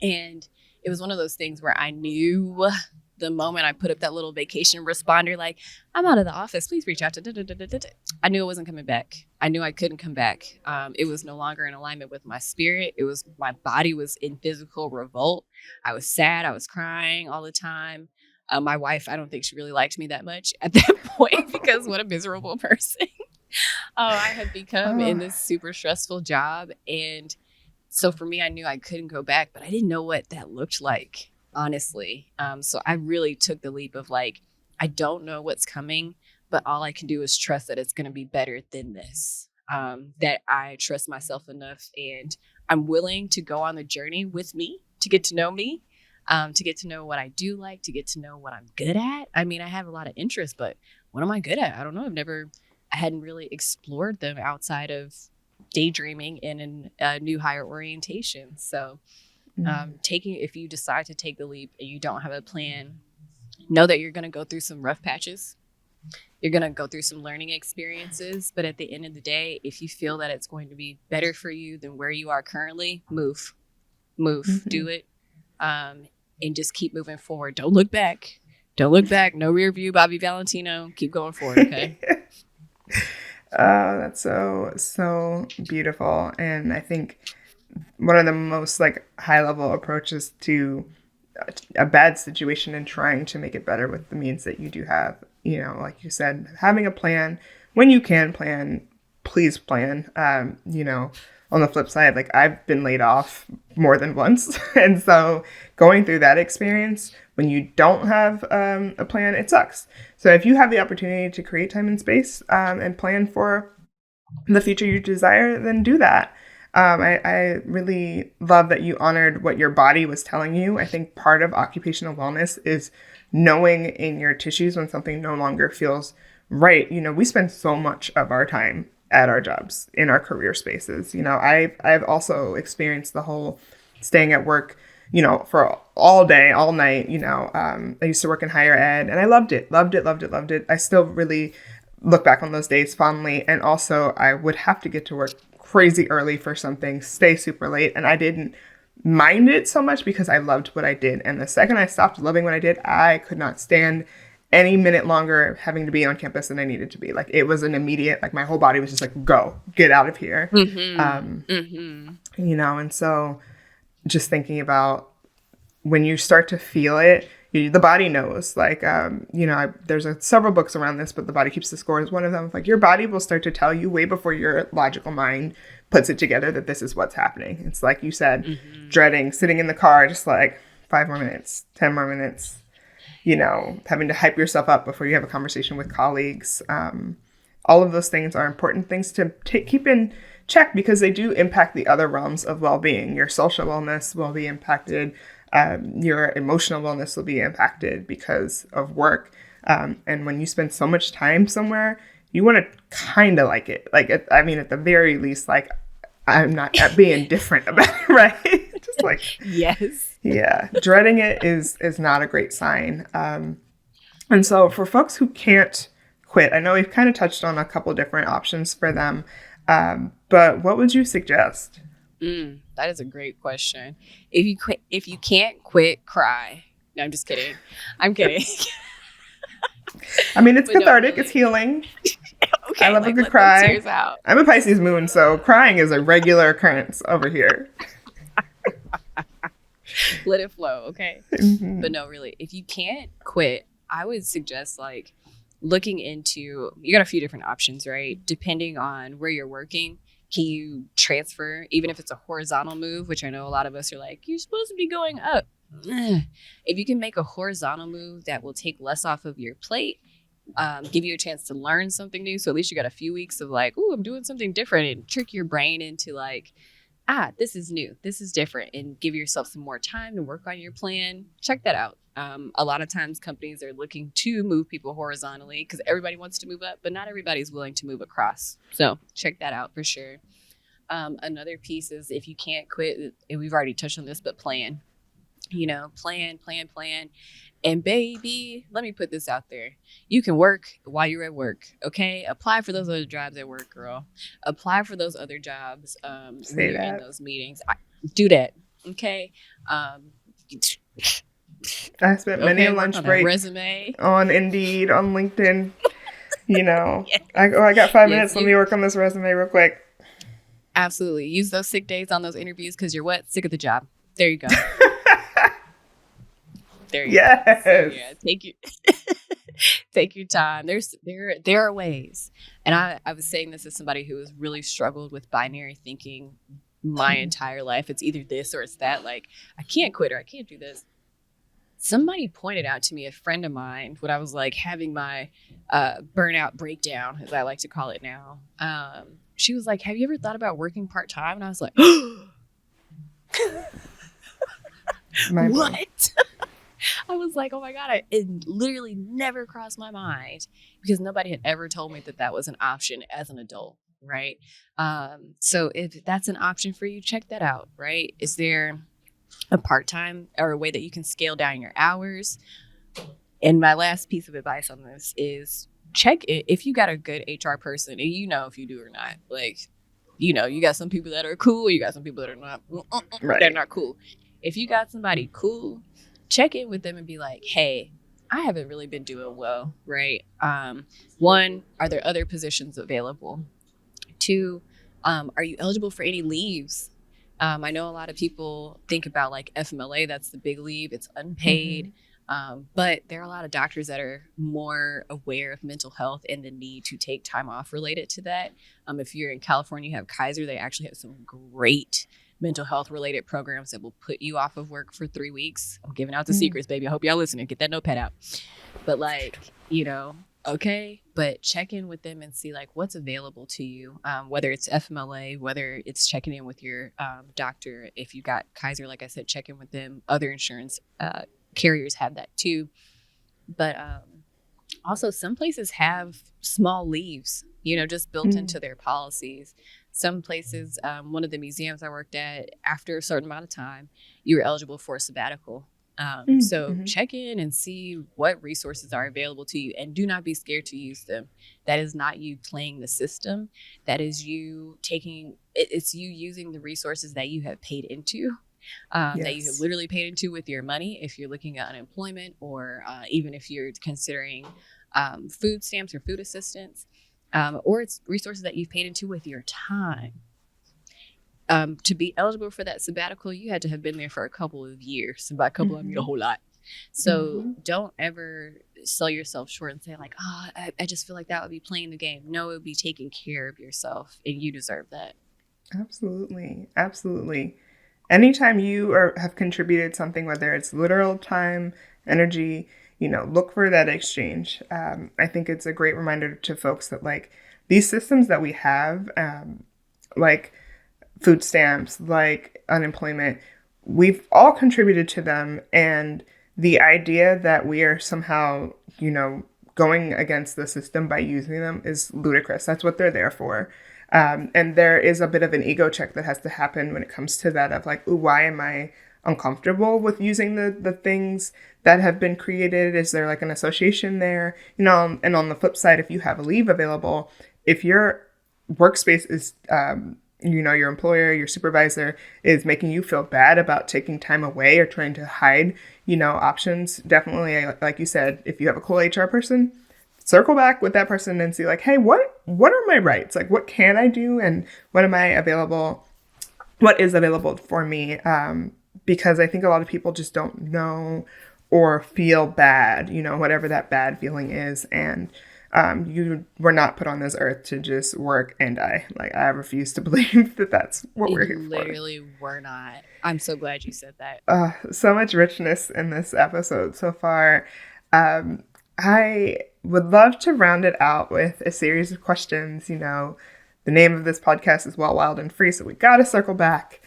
And it was one of those things where I knew the moment I put up that little vacation responder, like, I'm out of the office, please reach out to, I knew it wasn't coming back. I knew I couldn't come back. It was no longer in alignment with my spirit. My body was in physical revolt. I was sad. I was crying all the time. My wife, I don't think she really liked me that much at that point because what a miserable person I had become in this super stressful job. And so for me, I knew I couldn't go back, but I didn't know what that looked like, honestly. So I really took the leap of like, I don't know what's coming, but all I can do is trust that it's going to be better than this, that I trust myself enough and I'm willing to go on the journey with me to get to know me, to get to know what I do like, to get to know what I'm good at. I mean, I have a lot of interests, but what am I good at? I don't know. I hadn't really explored them outside of daydreaming in a new hire orientation. So if you decide to take the leap and you don't have a plan, know that you're going to go through some rough patches. You're going to go through some learning experiences. But at the end of the day, if you feel that it's going to be better for you than where you are currently, move, do it. And just keep moving forward. Don't look back. No rear view, Bobby Valentino. Keep going forward. Okay. Oh, that's so beautiful. And I think one of the most like high level approaches to a bad situation and trying to make it better with the means that you do have, like you said, having a plan when you can plan, please plan. On the flip side, like I've been laid off more than once. And so going through that experience when you don't have a plan, it sucks. So if you have the opportunity to create time and space and plan for the future you desire, then do that. I really love that you honored what your body was telling you. I think part of occupational wellness is knowing in your tissues when something no longer feels right. We spend so much of our time at our jobs in our career spaces. I've also experienced the whole staying at work, for all day, all night. I used to work in higher ed and I loved it. I still really look back on those days fondly. And also I would have to get to work crazy early for something, stay super late. And I didn't mind it so much because I loved what I did. And the second I stopped loving what I did, I could not stand any minute longer having to be on campus than I needed to be. Like it was an immediate, like my whole body was just like, go, get out of here. And so just thinking about when you start to feel it, the body knows. Like, there's several books around this, but The Body Keeps the Score is one of them. Like your body will start to tell you way before your logical mind puts it together that this is what's happening. It's like you said, dreading sitting in the car, just like 5 more minutes, 10 more minutes, having to hype yourself up before you have a conversation with colleagues. All of those things are important things to keep in check, because they do impact the other realms of well-being. Your social wellness will be impacted. Your emotional wellness will be impacted because of work. And when you spend so much time somewhere, you want to kind of like it. Like, I mean, at the very least, like, I'm not being different about it, right? Just like, Yes. yeah, dreading it is not a great sign. And so for folks who can't quit, I know we've kind of touched on a couple different options for them, but what would you suggest? That is a great question. If you can't quit, cry. No, I'm just kidding. I'm kidding. I mean, it's But no, cathartic. really. It's healing. Okay, I love like, a good let cry. those tears out. I'm a Pisces moon, so crying is a regular occurrence over here. Let it flow, okay? Mm-hmm. But no, really, if you can't quit, I would suggest like looking into, you got a few different options, right? Depending on where you're working, can you transfer, even if it's a horizontal move, which I know a lot of us are like, you're supposed to be going up. If you can make a horizontal move that will take less off of your plate, give you a chance to learn something new. So at least you got a few weeks of like, oh, I'm doing something different, and trick your brain into like, this is new, this is different, and give yourself some more time to work on your plan. Check that out. A lot of times companies are looking to move people horizontally because everybody wants to move up, but not everybody's willing to move across. So check that out for sure. Another piece is, if you can't quit, and we've already touched on this, but plan. Plan. And baby, let me put this out there. You can work while you're at work, okay? Apply for those other jobs at work, girl. Apply for those other jobs when you're in those meetings. Do that, okay? I spent many a lunch break resume on Indeed, on LinkedIn. Yes. I got 5 minutes. Let me work on this resume real quick. Absolutely. Use those sick days on those interviews because you're what? Sick of the job. There you go. There you yes. go. So, yeah, take your time. There are ways. And I was saying this as somebody who has really struggled with binary thinking my entire life. It's either this or it's that. Like, I can't quit, or I can't do this. Somebody pointed out to me, a friend of mine, when I was like having my burnout breakdown, as I like to call it now. She was like, have you ever thought about working part-time? And I was like, what? I was like, oh my God, it literally never crossed my mind, because nobody had ever told me that was an option as an adult, right? So if that's an option for you, check that out, right? Is there a part-time or a way that you can scale down your hours? And my last piece of advice on this is, check it if you got a good HR person, and if you do or not. Like, you got some people that are cool, you got some people that are not. Right. They're not cool. If you got somebody cool, check in with them and be like, hey, I haven't really been doing well, right? One, are there other positions available? Two, are you eligible for any leaves? I know a lot of people think about like FMLA, that's the big leave, it's unpaid. But there are a lot of doctors that are more aware of mental health and the need to take time off related to that. If you're in California, you have Kaiser, they actually have some great mental health related programs that will put you off of work for 3 weeks. I'm giving out the secrets, baby. I hope y'all listening. Get that notepad out. But like, okay, but check in with them and see like what's available to you, whether it's FMLA, whether it's checking in with your doctor. If you got Kaiser, like I said, check in with them. Other insurance carriers have that too. But also some places have small leaves, just built into their policies. Some places, one of the museums I worked at, after a certain amount of time, you were eligible for a sabbatical. So check in and see what resources are available to you, and do not be scared to use them. That is not you playing the system. That is you it's you using the resources that you have paid into, that you have literally paid into with your money. If you're looking at unemployment, or even if you're considering food stamps or food assistance, or it's resources that you've paid into with your time. To be eligible for that sabbatical, you had to have been there for a couple of years. And by a couple, I mean a whole lot. So don't ever sell yourself short and say like, I just feel like that would be playing the game. No, it would be taking care of yourself, and you deserve that. Absolutely. Anytime you have contributed something, whether it's literal time, energy, look for that exchange. I think it's a great reminder to folks that like these systems that we have, like food stamps, like unemployment, we've all contributed to them. And the idea that we are somehow, going against the system by using them is ludicrous. That's what they're there for. And there is a bit of an ego check that has to happen when it comes to that of like, ooh, why am I uncomfortable with using the things that have been created? Is there like an association there? And on the flip side, if you have a leave available, if your workspace is, your employer, your supervisor is making you feel bad about taking time away or trying to hide, options, definitely, like you said, if you have a cool HR person, circle back with that person and see like, hey, what are my rights? Like, what can I do? And what is available for me? Because I think a lot of people just don't know or feel bad, whatever that bad feeling is. And you were not put on this earth to just work and die. Like, I refuse to believe that that's what we're here for. Literally, we're not. I'm so glad you said that. So much richness in this episode so far. I would love to round it out with a series of questions. The name of this podcast is Well, Wild, and Free, so we got to circle back.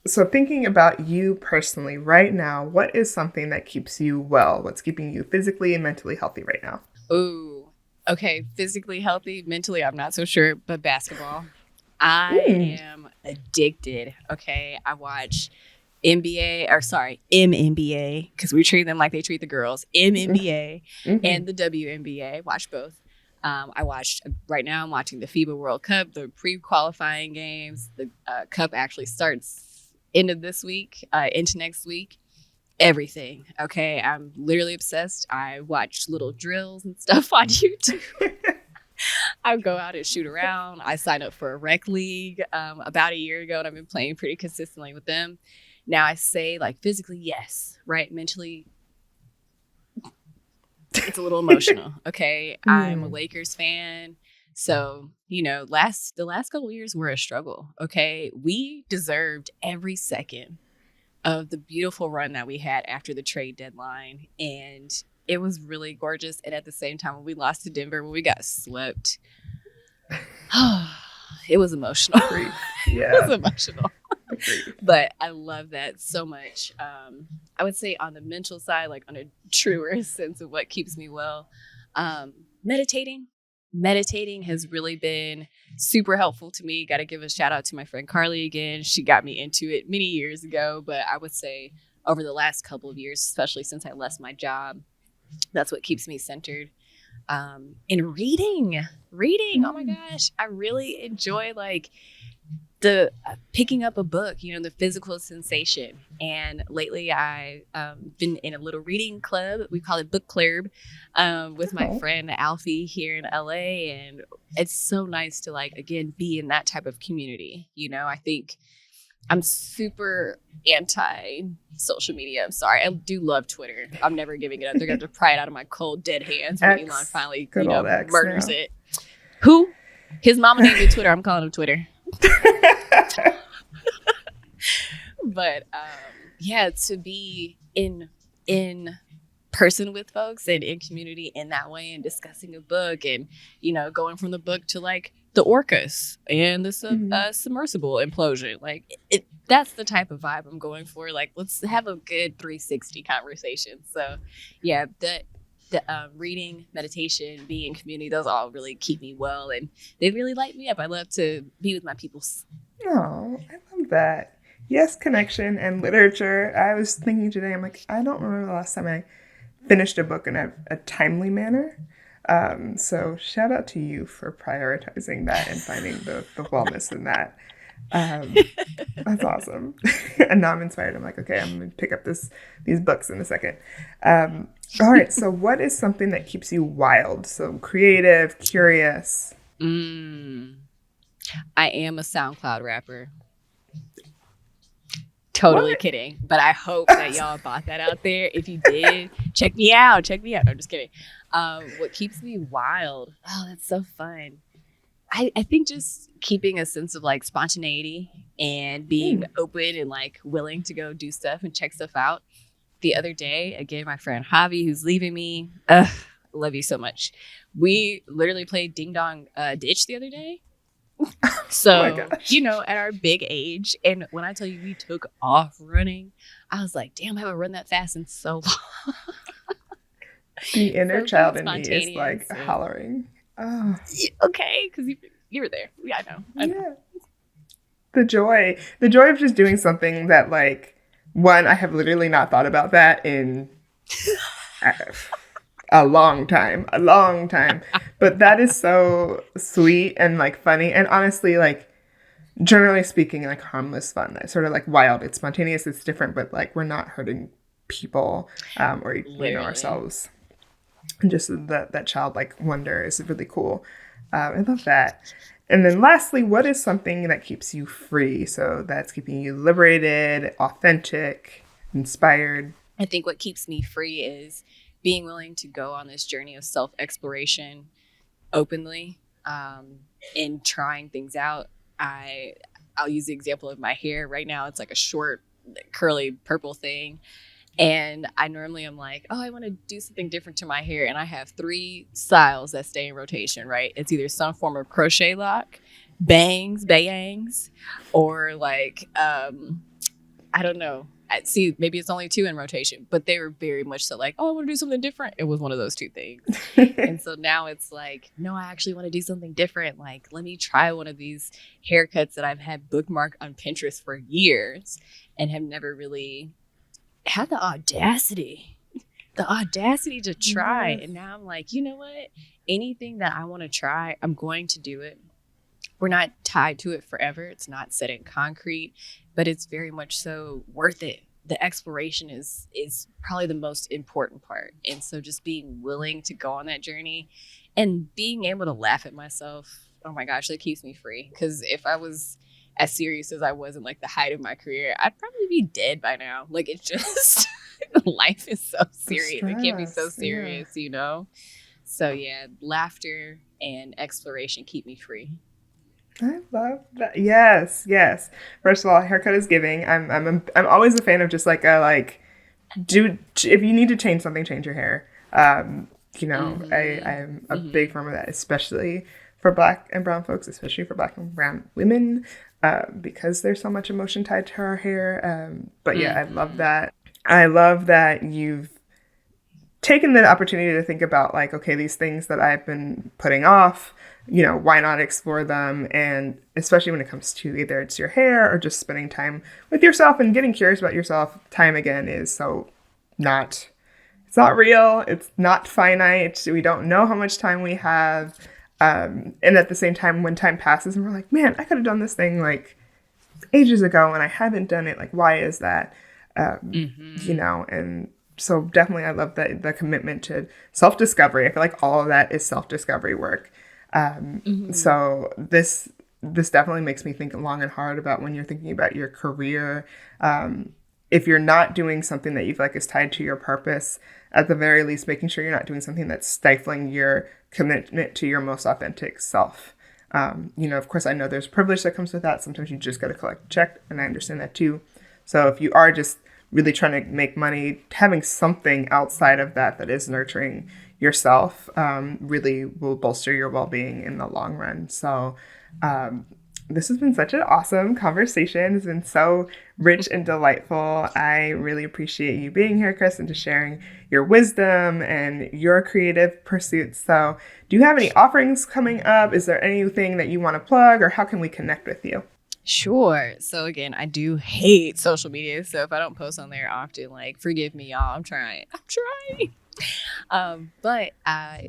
So thinking about you personally right now, what is something that keeps you well? What's keeping you physically and mentally healthy right now? Ooh, okay. Physically healthy, mentally, I'm not so sure, but basketball. I am addicted. Okay. I watch MNBA, because we treat them like they treat the girls, MNBA and the WNBA. Watch both. Right now I'm watching the FIBA World Cup, the pre-qualifying games. The cup actually starts end of this week, into next week. Everything. Okay. I'm literally obsessed. I watch little drills and stuff on YouTube. I go out and shoot around. I signed up for a rec league about a year ago, and I've been playing pretty consistently with them. Now I say like physically, yes, right? Mentally, it's a little emotional. Okay. I'm a Lakers fan. So, the last couple of years were a struggle. Okay. We deserved every second of the beautiful run that we had after the trade deadline. And it was really gorgeous. And at the same time, when we lost to Denver, when we got swept, it was emotional. Yeah. It was emotional. But I love that so much. I would say on the mental side, like on a truer sense of what keeps me well, meditating has really been super helpful to me. Got to give a shout out to my friend Carly again. She got me into it many years ago, but I would say over the last couple of years, especially since I left my job, that's what keeps me centered. And reading. Oh my gosh. I really enjoy like the picking up a book, the physical sensation. And lately I've been in a little reading club. We call it book club, with my friend Alfie here in LA. And it's so nice to like, again, be in that type of community. I think I'm super anti social media. I'm sorry. I do love Twitter. I'm never giving it up. They're going to pry it out of my cold, dead hands when Elon finally murders it. Who? His mama named it Twitter. I'm calling him Twitter. But to be in person with folks and in community in that way and discussing a book and going from the book to like the orcas and the submersible implosion, like that's the type of vibe I'm going for. Like, let's have a good 360 conversation. So the reading, meditation, being in community, those all really keep me well, and they really light me up. I love to be with my peoples. Oh, I love that. Yes, connection and literature. I was thinking today, I'm like, I don't remember the last time I finished a book in a timely manner. So shout out to you for prioritizing that and finding the wellness in that. That's awesome. And now I'm inspired. I'm like, okay, I'm going to pick up these books in a second. All right. So what is something that keeps you wild? So creative, curious. I am a SoundCloud rapper. Totally kidding. But I hope that y'all bought that out there. If you did, check me out. No, I'm just kidding. What keeps me wild? Oh, that's so fun. I think just keeping a sense of like spontaneity and being open and like willing to go do stuff and check stuff out. The other day, again, my friend Javi, who's leaving me, love you so much. We literally played Ding Dong Ditch the other day. So, my gosh. at our big age, and when I tell you we took off running, I was like, damn, I haven't run that fast in so long. The inner So being child in me is like spontaneous and hollering. Oh, okay, because you were there. Yeah, I know. yeah. The joy of just doing something that, like, one, I have literally not thought about that in uh, a long time. But that is so sweet and like funny. And honestly, like, generally speaking, like harmless fun. That's sort of like wild. It's spontaneous. It's different, but like we're not hurting people or Literally. ourselves. And just that childlike wonder is really cool. I love that. And then lastly, what is something that keeps you free? So that's keeping you liberated, authentic, inspired. I think what keeps me free is being willing to go on this journey of self-exploration openly, and trying things out. I'll use the example of my hair. Right now it's like a short curly purple thing, and I normally am like, oh, I want to do something different to my hair, and I have 3 styles that stay in rotation, right? It's either some form of crochet lock, bangs, or like I don't know. See, maybe it's only 2 in rotation, but they were very much so like, oh, I want to do something different. It was one of those 2 things. And so now it's like, no, I actually want to do something different. Like, let me try one of these haircuts that I've had bookmarked on Pinterest for years and have never really had the audacity to try. Yes. And now I'm like, you know what? Anything that I want to try, I'm going to do it. We're not tied to it forever. It's not set in concrete, but it's very much so worth it. The exploration is probably the most important part. And so just being willing to go on that journey and being able to laugh at myself, oh my gosh, that keeps me free. Because if I was as serious as I was in like the height of my career, I'd probably be dead by now. Like, it's just, life is so serious. It can be so serious, So yeah, laughter and exploration keep me free. I love that. Yes. First of all, haircut is giving. I'm always a fan of just like if you need to change something, change your hair. I'm a big fan of that, especially for Black and brown folks, especially for Black and brown women, because there's so much emotion tied to our hair. But yeah, I love that. I love that you've taken the opportunity to think about like, okay, these things that I've been putting off, why not explore them? And especially when it comes to either it's your hair or just spending time with yourself and getting curious about yourself, time again is so it's not real. It's not finite. We don't know how much time we have. And at the same time, when time passes and we're like, man, I could have done this thing like ages ago and I haven't done it. Like, why is that? And so definitely I love the commitment to self-discovery. I feel like all of that is self-discovery work. So this definitely makes me think long and hard about when you're thinking about your career. If you're not doing something that you feel like is tied to your purpose, at the very least, making sure you're not doing something that's stifling your commitment to your most authentic self. Of course, I know there's privilege that comes with that. Sometimes you just got to collect a check, and I understand that too. So if you are just really trying to make money, having something outside of that is nurturing yourself really will bolster your well-being in the long run. So this has been such an awesome conversation. It's been so rich and delightful. I really appreciate you being here, Kris, and just sharing your wisdom and your creative pursuits. So do you have any offerings coming up? Is there anything that you want to plug, or how can we connect with you? Sure. So again, I do hate social media. So if I don't post on there often, like, forgive me, y'all. I'm trying. But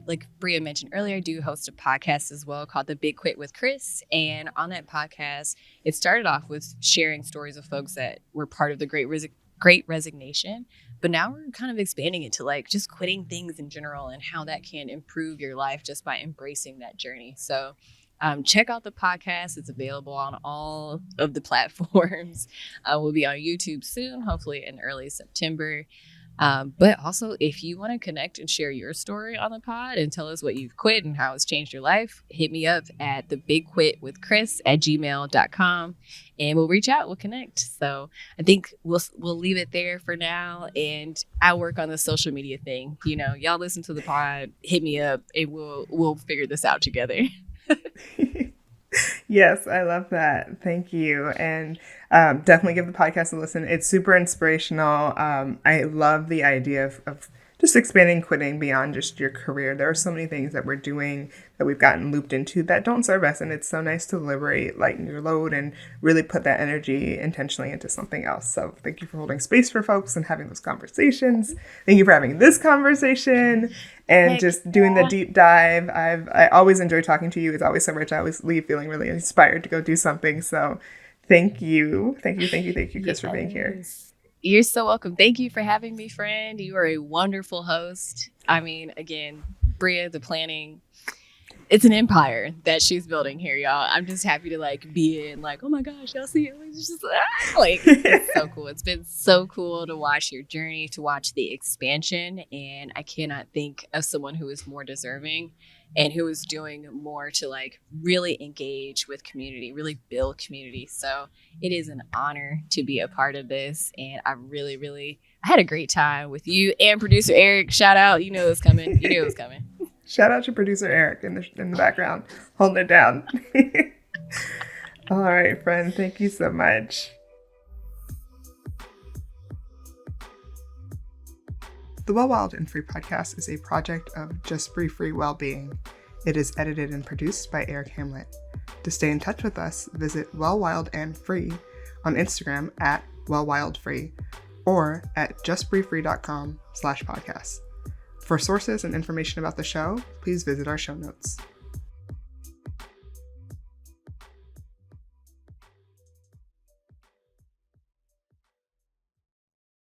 like Bria mentioned earlier, I do host a podcast as well called The Big Quit with Kris. And on that podcast, it started off with sharing stories of folks that were part of the Great Resignation. But now we're kind of expanding it to like just quitting things in general and how that can improve your life just by embracing that journey. So check out the podcast. It's available on all of the platforms. We'll be on YouTube soon, hopefully in early September. But also, if you want to connect and share your story on the pod and tell us what you've quit and how it's changed your life, hit me up at thebigquitwithkris@gmail.com and we'll reach out. We'll connect. So I think we'll leave it there for now. And I'll work on the social media thing. Y'all listen to the pod, hit me up, and we'll figure this out together. Yes, I love that. Thank you. And definitely give the podcast a listen. It's super inspirational. I love the idea of just expanding quitting beyond just your career. There are so many things that we're doing that we've gotten looped into that don't serve us. And it's so nice to liberate, lighten your load, and really put that energy intentionally into something else. So thank you for holding space for folks and having those conversations. Thank you for having this conversation and Heck just doing the deep dive. I always enjoy talking to you. It's always so rich. I always leave feeling really inspired to go do something. So thank you. Thank you, Kris, for being here. Yes. You're so welcome. Thank you for having me, friend. You are a wonderful host. I mean, again, Bria, the planning, it's an empire that she's building here, y'all. I'm just happy to like be in, like, oh my gosh, y'all see it? It's just like, it's so cool. It's been so cool to watch your journey, to watch the expansion. And I cannot think of someone who is more deserving and who is doing more to like really engage with community, really build community. So it is an honor to be a part of this. And I had a great time with you and producer Eric. Shout out. You know it was coming. You knew it was coming. Shout out to producer Eric in the background, holding it down. All right, friend. Thank you so much. The Well Wild and Free podcast is a project of Just Breathe Free Wellbeing. It is edited and produced by Eric Hamlet. To stay in touch with us, visit Well Wild and Free on Instagram at wellwildfree or at justbreathefree.com/podcast. For sources and information about the show, please visit our show notes.